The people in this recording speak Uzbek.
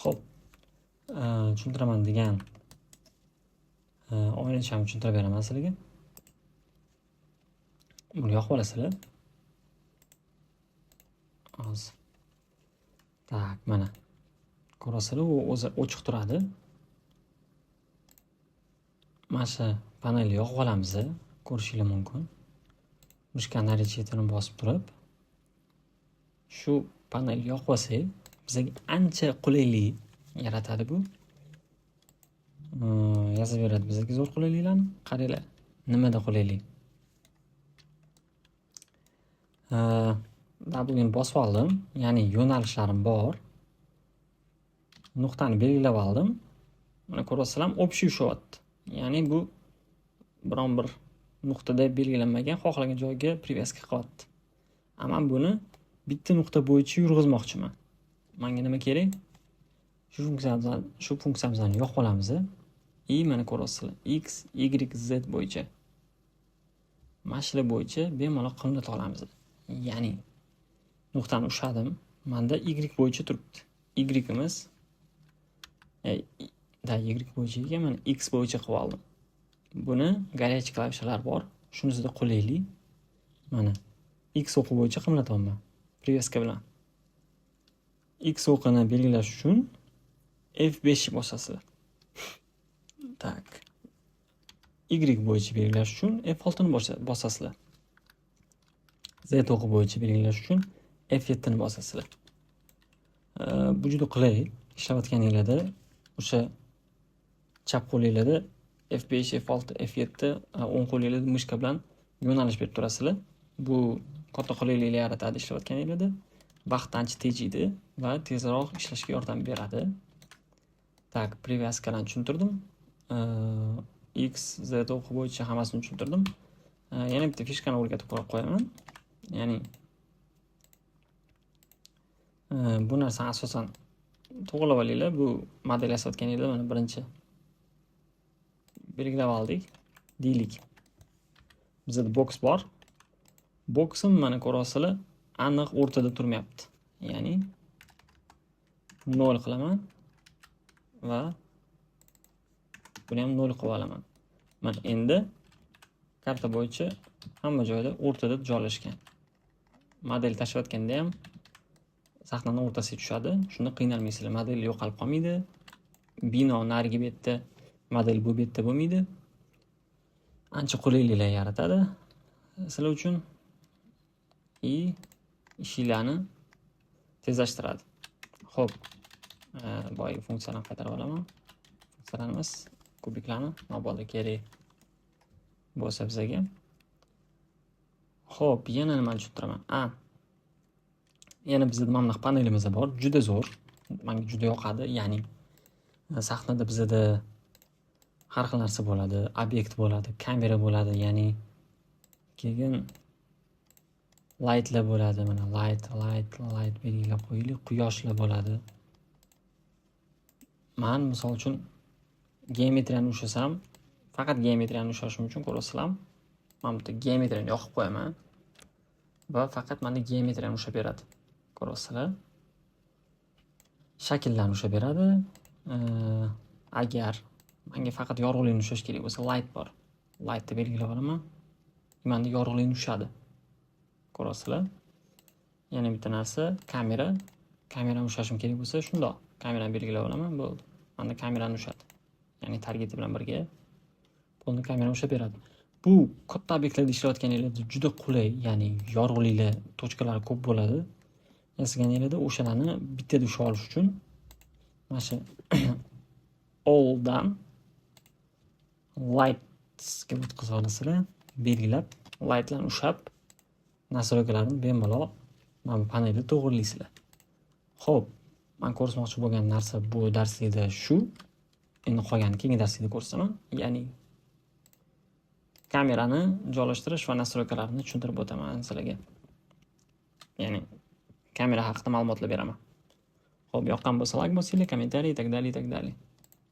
Xo'p, tushuntiraman degan o'yincha ham tushuntirib beraman sizlarga. Buni yoqib olasizlar. Hozir. Tak, mana. Ko'rasizlar, u o'zi ochiq turadi. Mana shu panelni yoqib olamiz, ko'rishingiz mumkin. Mishkani chetini bosib turib, shu panelni yoqib olsak, bizga ancha qulaylik yaratadi bu. Yozib beradi bizga zo'r qulayliklarni. Qaranglar, nimada qulaylik. Bugun bosib oldim, ya'ni yo'nalishlarim bor. Nuqtani belgilab oldim. Mana ko'rasizlar, общий ushyapti. Ya'ni bu biron bir nuqtada belgilanmagan, xohlagan joyga привязка qilyapti. Men buni bitta nuqta bo'yicha yurg'izmoqchiman. Menga nima kerak? Shu funksiyamizni yo'q olamiz. Mana ko'rasizlar, x, y, z bo'yicha. Mashina bo'yicha bemalol qilinib olamiz. Ya'ni nuqtani ushladim. Menda y bo'yicha turibdi. Y imiz y bo'yicha ekan, men x bo'yicha qilib oldim. Buni горячий klavishalar bor. Shunisida qulaylik. Mana x o'qi bo'yicha qimlatyapman. Привязка bilan. X o'qini belgilash uchun F5 bosasizlar. Tak. Y bo'yicha belgilash uchun F6 ni bosasizlar. Z o'qi bo'yicha belgilash uchun F7 ni bosasizlar. Bu juda qulay. Ishlayotganingizda o'sha chap qo'lingizda F5, F6, F7, o'ng qo'lingizda mishka bilan yo'nalish berib turasizlar. Bu katta qulayliklar yaratadi ishlayotganingizda. Vaqt ancha tejaydi va tezroq ishlashga yordam beradi. Tak, привязкаlarni tushuntirdim. X, Z o'qi bo'yicha hammasini tushuntirdim. Yana bitta fishkani o'rgatib qo'yaman. Ya'ni bu narsani asosan to'g'rilab olinglar. Bu model yasayotganingizda mana birinchi belgilab oldik. Deylik. Bizda boks bor. Boksim mana ko'rasizlar, aniq o'rtada turmayapti. Ya'ni 0 qilaman va buni ham 0 qilib olaman. Mana endi karta bo'yicha hamma joyda o'rtada joylashgan. Model tashlayotganda ham sahnaning o'rtasiga tushadi. Shunda qiynalmaysizlar. Model yo'qolib qolmaydi. Bino narigi betda, model bu betda bo'lmaydi. Ancha qulayliklar yaratadi sizlar uchun. Ishlarni tezlashtiradi. Xo'p, boyagi funksiyalarni qaytarib olaman. Funksiyalarimiz kubiklarni mabodo kerak bo'lsa bizga. Xo'p, yana nimani tushuntiraman? Yana bizda mana bunaqa panelimiz bor. Juda zo'r. Menga juda yoqadi. Ya'ni sahnada bizda har xil narsa bo'ladi. Obyekt bo'ladi, kamera bo'ladi, ya'ni keyin lightlar bo'ladi. Mana light belgilab qo'yaylik. Quyoshlar bo'ladi. Men misol uchun geometriyani ushlasam, faqat geometriyani ushlashim uchun ko'rasizlar, men bitta geometriyani yoqib qo'yaman va faqat menda geometriyani ushlab beradi. Ko'rasizlar? Shakllarni ushlab beradi. Agar menga faqat yorug'likni ushlash kerak bo'lsa, light bor. Lightni belgilab olaman. Menda yorug'likni ushladi. Ko'rasizlar? Yana bitta narsa, kamerani ushlashim kerak bo'lsa, shundoq kamerani belgilab olaman, bo'ldi. Menda kamerani ushladi. Ya'ni targeti bilan birga bo'ldi, kamerani ushlab beradi. Bu katta obyektlarda ishlayotganingizda juda qulay, ya'ni yorug'liklar, tochkalari ko'p bo'ladi. Yasaganingizda o'shalarni bittada ushlab olish uchun mana shu all dan lights ga o'tkazib olasizlar, belgilab, lightlarni ushlab, nastroykalarni bemalol mana bu panelda to'g'rilaysizlar. Xo'p, men ko'rsatmoqchi bo'lgan narsa bu darslikda shu. Endi qolgan keyingi darslikda ko'rsataman. Ya'ni kamerani joylashtirish va nastroykalarni tushuntirib o'taman sizlarga. Ya'ni kamera haqida ma'lumotlar beraman. Xo'p, yoqqan bo'lsa like bosinglar, kommentariy, tak dalay.